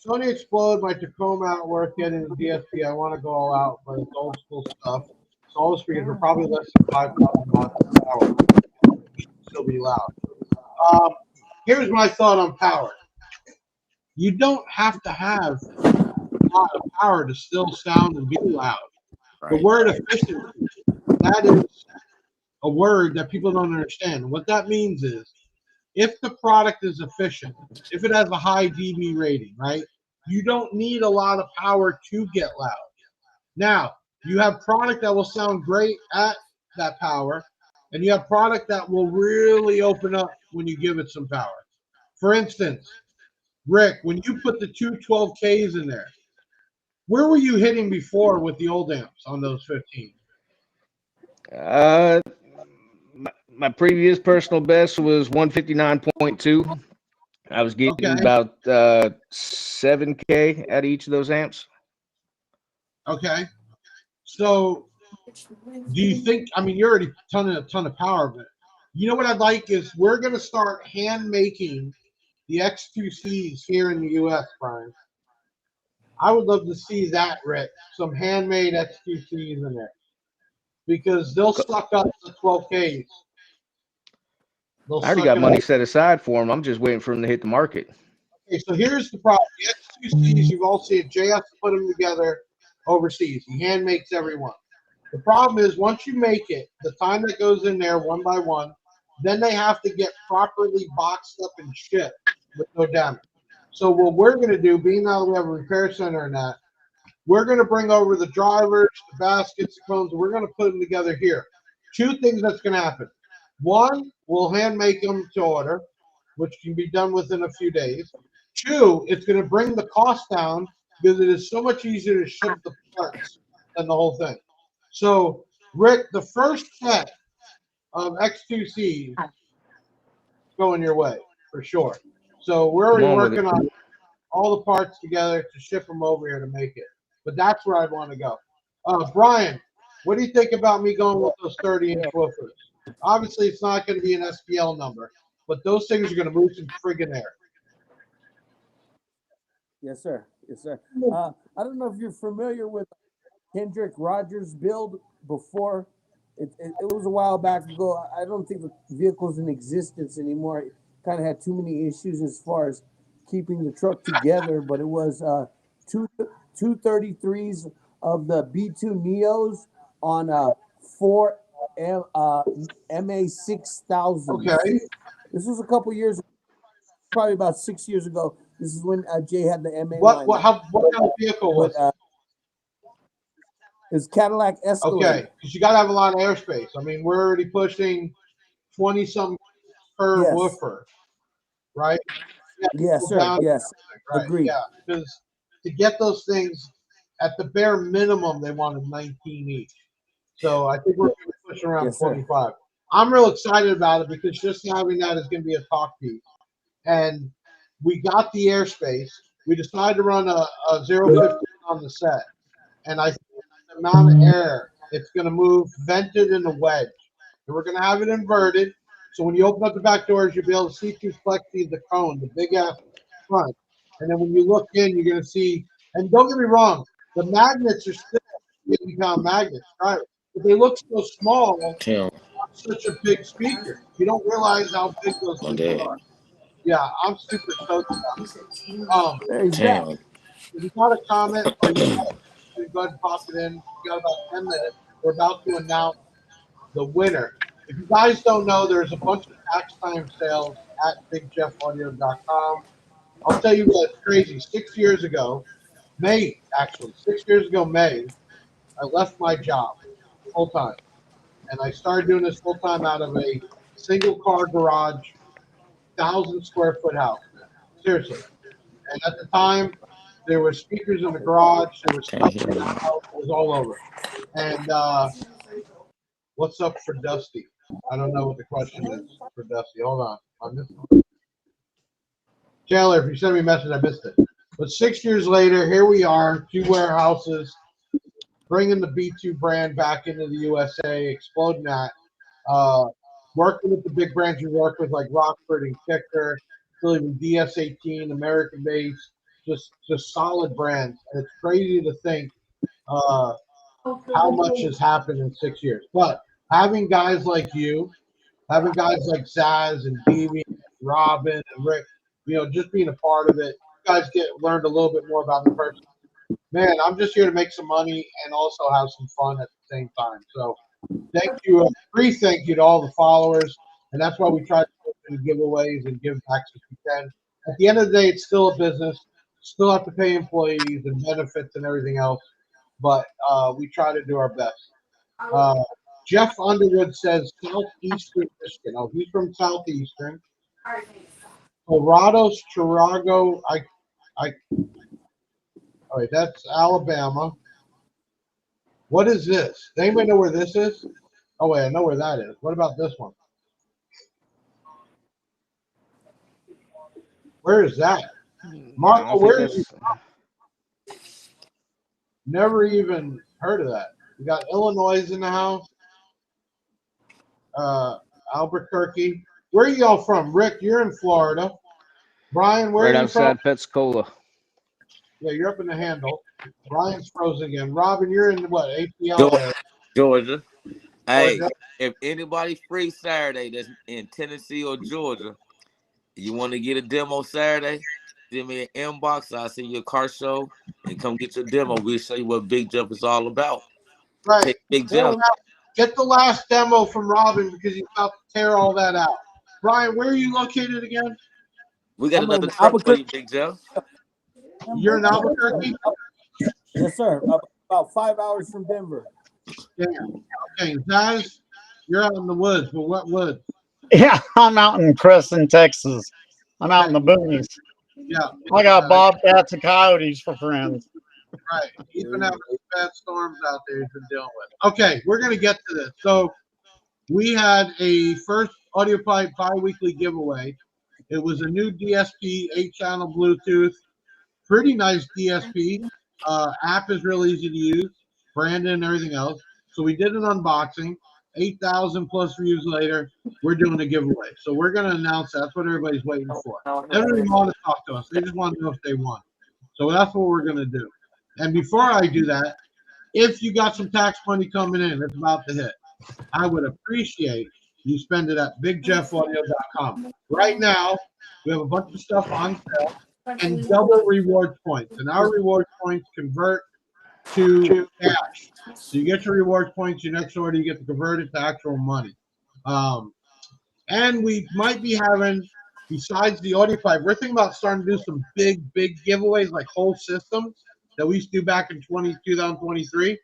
Sony Explode, my Tacoma at work, getting the DSP. I want to go all out, but it's old school stuff. So all the speakers are probably less than 5,000 watts per hour. Still be loud. Here's my thought on power. You don't have to have a lot of power to still sound and be loud. The word efficiency, that is a word that people don't understand. What that means is if the product is efficient, if it has a high dB rating, right, you don't need a lot of power to get loud. Now, you have product that will sound great at that power, and you have product that will really open up when you give it some power. For instance, Rick, when you put the 212Ks in there, where were you hitting before with the old amps on those 15? My previous personal best was 159.2. I was getting about 7K out of each of those amps. Okay. So do you think, I mean, you're already a ton of power, but you know what I'd like is we're going to start hand making the X2Cs here in the U.S., Brian. I would love to see that, Rick. Some handmade X2Cs in there. Because they'll suck up the 12Ks. I already got money set aside for them. I'm just waiting for them to hit the market. Okay, so here's the problem. The X2Cs, you've all seen it. Jay has to put them together overseas. He hand makes every one. The problem is once you make it, the time that goes in there one by one, then they have to get properly boxed up and shipped with no damage. So what we're going to do, being that we have a repair center and that, we're going to bring over the drivers, the baskets, the cones, and we're going to put them together here. Two things that's going to happen. One, we'll hand make them to order, which can be done within a few days. Two, it's going to bring the cost down because it is so much easier to ship the parts than the whole thing. So, Rick, the first set of X2Cs going your way for sure. So we're already working on all the parts together to ship them over here to make it. But that's where I'd want to go. Brian, what do you think about me going with those 30-inch woofers? Obviously, it's not going to be an SPL number, but those things are going to move some friggin' air. Yes, sir. Yes, sir. I don't know if you're familiar with Hendrick Rogers' build before. It was a while back ago. I don't think the vehicle's in existence anymore. It kind of had too many issues as far as keeping the truck together, but it was 233s of the B2 Neos on 4 MA6000. Okay. This was a couple years, probably about 6 years ago. This is when Jay had the MA. What kind of vehicle was it? It's Cadillac Escalade. Okay, because you got to have a lot of airspace. I mean, we're already pushing 20-something per woofer, right? Yes, sir. Yes. Right. Agreed. Yeah, because to get those things, at the bare minimum, they wanted 19 each. So I think we're going to push around 25. I'm real excited about it because just having that is going to be a talk piece. And we got the airspace. We decided to run a 015 on the set. And I think the amount of air it's going to move vented in a wedge. And we're going to have it inverted. So when you open up the back doors, you'll be able to see through plexi the cone, the big ass front. And then when you look in, you're going to see And don't get me wrong, the magnets are still 50-pound magnets, right? But they look so small. Tim, Such a big speaker. You don't realize how big those my speakers dad. are. Yeah, I'm super stoked about it. Hey, Zach. Tim. If you got a comment or you go ahead and pop it in. You got about 10 minutes. We're about to announce the winner. If you guys don't know, there's a bunch of tax time sales at bigjeffaudio.com. I'll tell you what's crazy. 6 years ago, May, 6 years ago, May, I left my job full time. And I started doing this full time out of a single car garage, 1,000 square foot house. Seriously. And at the time, there were speakers in the garage. There was stuff in the house. It was all over. And what's up for Dusty? I don't know what the question is for Dusty. Hold on. I missed it. Taylor, if you send me a message, I missed it. But 6 years later, here we are, 2 warehouses, bringing the B2 brand back into the USA, exploding that. Working with the big brands we work with, like Rockford and Kicker, even DS18, American Base, just solid brands. And it's crazy to think how much has happened in 6 years. But having guys like you, having guys like Zazz and Davey and Robin and Rick, just being a part of it, you guys learned a little bit more about me personally. Man, I'm just here to make some money and also have some fun at the same time. So thank you, thank you to all the followers, and that's why we try to do giveaways and give back if we can. At the end of the day, it's still a business. Still have to pay employees and benefits and everything else, but we try to do our best. Jeff Underwood says Southeastern Michigan. Oh, he's from Southeastern. Colorado's Chirago. All right, that's Alabama. What is this? Does anybody know where this is? Oh, wait, I know where that is. What about this one? Where is that? Marco, where is you from? Never even heard of that. We got Illinois in the house. Albuquerque. Where are y'all from? Rick, you're in Florida. Brian, where Right are you from? outside Pensacola. Yeah, you're up in the handle. Brian's frozen again. Robin, you're in what? APL area. Georgia. Hey, Georgia. if anybody free Saturday that's in Tennessee or Georgia, you want to get a demo Saturday, send me an inbox. I'll send you a car show and come get your demo. We'll show you what Big Jeff is all about. Right. Take Big Jeff. Get the last demo from Robin because he's about to tear all that out. Brian, where are you located again? We got I'm another in truck for you, Big Jeff. You're in Albuquerque? Yes, sir. About 5 hours from Denver. Yeah. Okay, Zazz, you're out in the woods, but what woods? Yeah, I'm out in Crescent, Texas. I'm out in the boonies. Yeah. I got bobcats and coyotes for friends. Right. He's been having some bad storms out there he's been dealing with. Okay, we're going to get to this. So we had a first Audiopipe bi-weekly giveaway. It was a new DSP 8-channel Bluetooth. Pretty nice DSP. App is real easy to use. Branded and everything else. So we did an unboxing. 8,000 plus views later, we're doing a giveaway. So we're going to announce that. That's what everybody's waiting for. They don't even want to talk to us. They just want to know if they won. So that's what we're going to do. And before I do that, if you got some tax money coming in, it's about to hit, I would appreciate you spend it at bigjeffaudio.com. Right now, we have a bunch of stuff on sale and double reward points. And our reward points convert to cash. So you get your reward points, your next order, you get to convert it to actual money. And we might be having, besides the Audiopipe, we're thinking about starting to do some big giveaways, like whole systems that we used to do back in 2023.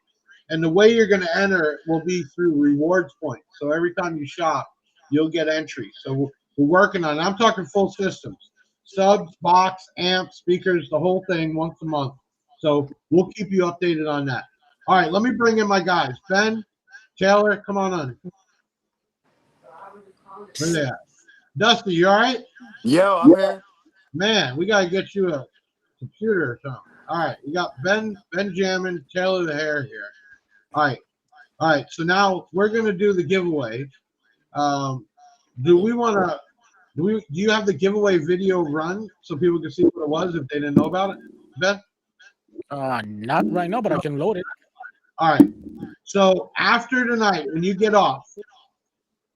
And the way you're going to enter will be through rewards points. So every time you shop, you'll get entries. So we're working on it. I'm talking full systems. Subs, box, amps, speakers, the whole thing once a month. So we'll keep you updated on that. All right, let me bring in my guys. Ben, Taylor, come on in. Where they at? Dusty, you all right? Yo, I'm here. Man, we got to get you a computer or something. All right, we got Benjamin, Taylor the Hair here. All right. So now we're gonna do the giveaway. Do you have the giveaway video run so people can see what it was if they didn't know about it, Ben? Not right now, but I can load it. All right. So after tonight, when you get off,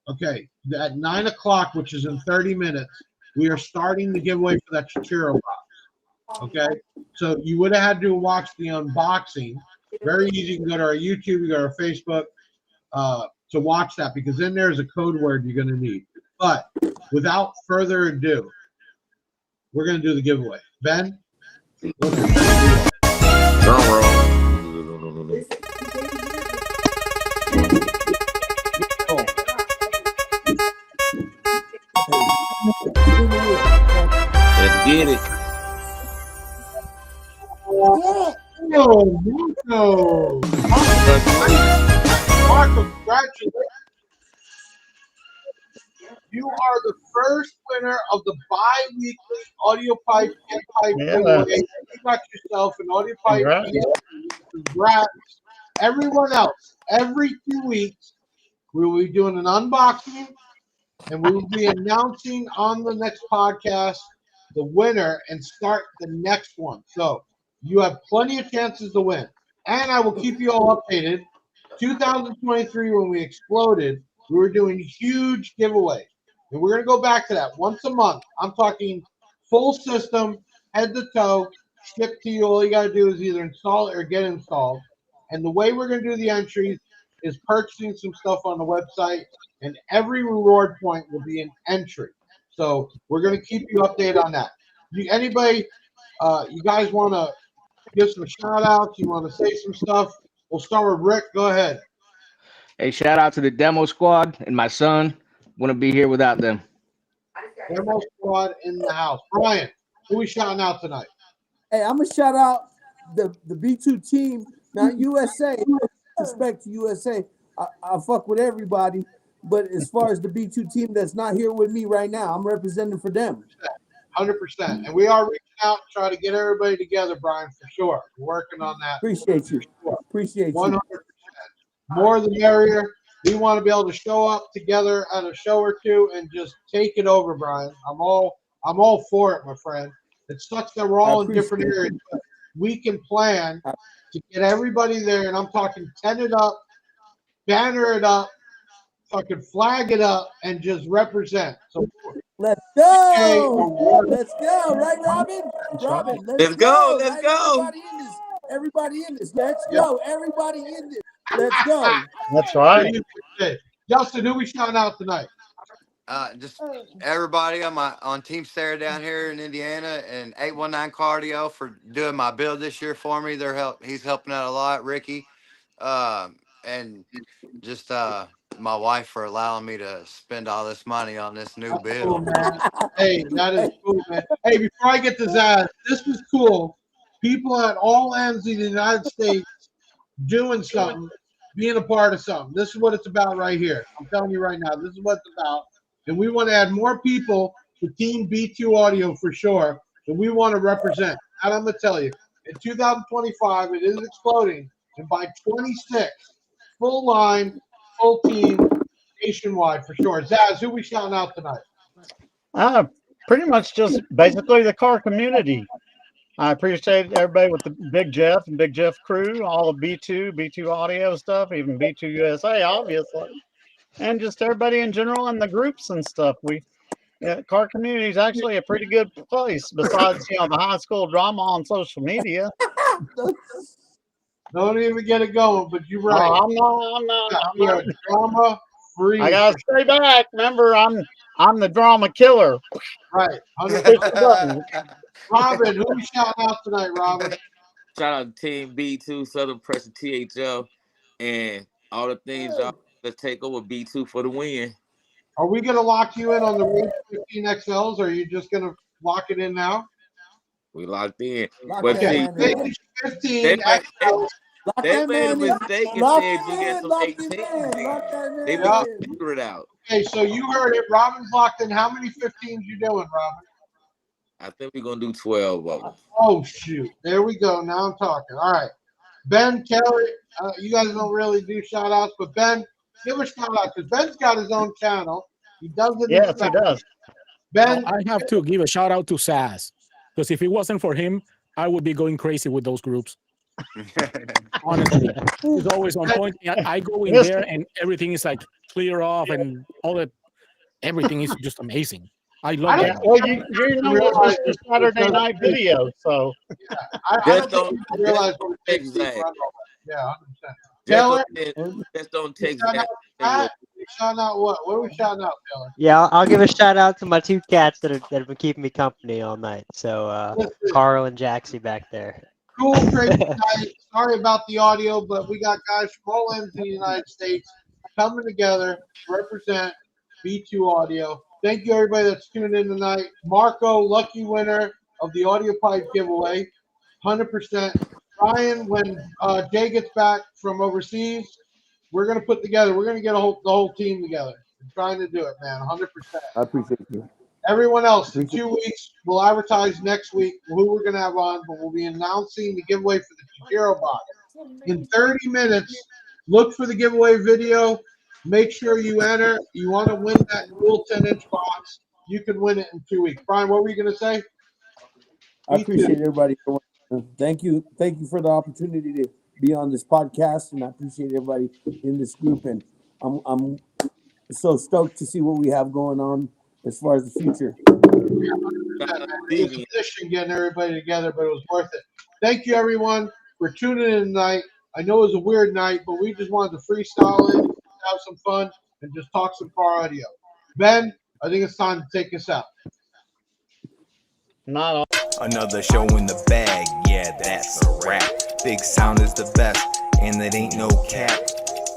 okay, at 9 o'clock, which is in 30 minutes, we are starting the giveaway for that Chiro box. Okay? So you would have had to watch the unboxing. Very easy. You can go to our YouTube, you go to our Facebook to watch that, because then there's a code word you're going to need. But without further ado, we're going to do the giveaway. Ben? Let's get it. No. Marco, congratulations. You are the first winner of the bi-weekly Audiopipe giveaway. You got yourself an Audiopipe. Congrats. Everyone else, every 2 weeks, we will be doing an unboxing, and we will be announcing on the next podcast the winner and start the next one. So you have plenty of chances to win. And I will keep you all updated. 2023, when we exploded, we were doing huge giveaways. And we're going to go back to that once a month. I'm talking full system, head to toe, shipped to you. All you got to do is either install it or get installed. And the way we're going to do the entries is purchasing some stuff on the website, and every reward point will be an entry. So we're going to keep you updated on that. Anybody, you guys want to give some shout outs? You want to say some stuff? We'll start with Rick. Go ahead. Hey, shout out to the demo squad and my son. Wouldn't be here without them. Demo squad in the house. Brian, who we shouting out tonight? Hey, I'm gonna shout out the B2 team, not USA. Respect to USA. I fuck with everybody, but as far as the B2 team that's not here with me right now, I'm representing for them. 100%. And we are reaching out, trying to get everybody together, Brian, for sure. We're working on that. Appreciate you. Appreciate 100%. you. More the merrier. We want to be able to show up together at a show or two and just take it over, Brian. I'm all for it, my friend. It sucks that we're all in different areas. But we can plan to get everybody there, and I'm talking tent it up, banner it up, fucking flag it up, and just represent. So let's go. Let's go. Right, Robin? Robin, let's go. Let's right? Go. Everybody in this. Let's go. Everybody in this. Let's go. That's right. Justin, who we shouting out tonight? Just everybody on Team Sarah down here in Indiana, and 819 Cardio for doing my build this year for me. He's helping out a lot. Ricky, and just my wife for allowing me to spend all this money on this new build. Cool, hey, that is cool, man. Hey, before I get to Zazz, this is cool. People at all ends of the United States doing something, being a part of something. This is what it's about right here. I'm telling you right now, this is what it's about. And we want to add more people to Team B2 Audio for sure. And we want to represent. And I'm going to tell you, in 2025, it is exploding. And by 26, full line, full team, nationwide for sure. Zazz, who we shouting out tonight? Pretty much just basically the car community. I appreciate everybody with the Big Jeff and Big Jeff crew, all the B2 Audio stuff, even B2 USA, obviously. And just everybody in general and the groups and stuff. Car community is actually a pretty good place besides, the high school drama on social media. Don't even get it going, but you're right. Oh, I'm not. Drama free. I gotta stay back. Remember, I'm the drama killer. Right. 100%. Robin, who we shouting out tonight, Robin? Shout out to Team B2, Southern Pressure THL, and all the things y'all. Let's take over B2 for the win. Are we going to lock you in on the Rage 15 XLs, or are you just going to lock it in now? We locked in. Okay. 15 XLs. They made a mistake and said you get some 18s. They will figure it out. Okay, so you heard it. Robin's locked in. How many 15s you doing, Robin? I think we're going to do 12 of them. Oh, shoot. There we go. Now I'm talking. All right. Ben, Kelly, you guys don't really do shout-outs, but Ben, give a shout-out because Ben's got his own channel. He does it. Yes, he does. Ben, I have to give a shout-out to Zazz because if it wasn't for him, I would be going crazy with those groups. Honestly, it's always on point. I go in there and everything is like clear off and all that. Everything is just amazing. I love Yeah, that. well, you know it's just a Saturday night video, so I don't think you realize what it takes to run all that. Yeah, 100%. Taylor, Just don't text shout that. out, shout out what? What are we shouting out, Taylor? Yeah, I'll give a shout out to my two cats that have been keeping me company all night. So Carl and Jaxie back there. Cool, crazy night. Sorry about the audio, but we got guys from all ends of the United States coming together to represent B2 Audio. Thank you, everybody that's tuning in tonight. Marco, lucky winner of the Audiopipe giveaway, 100%. Ryan, when Jay gets back from overseas, we're going to put together, we're going to get the whole team together. We're trying to do it, man, 100%. I appreciate you. Everyone else, in 2 weeks, we'll advertise next week who we're going to have on, but we'll be announcing the giveaway for the Tajiro box. In 30 minutes, look for the giveaway video. Make sure you enter. You want to win that cool 10-inch box. You can win it in 2 weeks. Brian, what were you going to say? I appreciate everybody. Thank you for the opportunity to be on this podcast, and I appreciate everybody in this group. And I'm so stoked to see what we have going on as far as the future. It's a position getting everybody together, but it was worth it. Thank you, everyone, for tuning in tonight. I know it was a weird night, but we just wanted to freestyle it, have some fun, and just talk some car audio. Ben, I think it's time to take us out. not all. Another show in the bag, yeah, that's a wrap. Big Sound is the best, and it ain't no cap.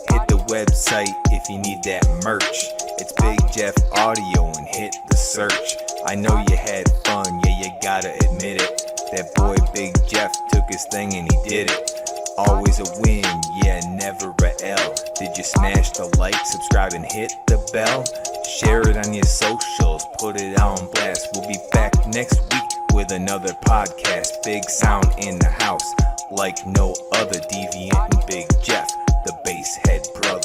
Hit the website if you need that merch. It's Big Jeff Audio and hit the search. I know you had fun, yeah, you gotta admit it. That boy Big Jeff took his thing and he did it. Always a win, yeah, never a L. Did you smash the like, subscribe, and hit the bell? Share it on your socials, put it on blast. We'll be back next week with another podcast. Big Sound in the house, like no other. Deviant and Big Jeff, the bass head brother.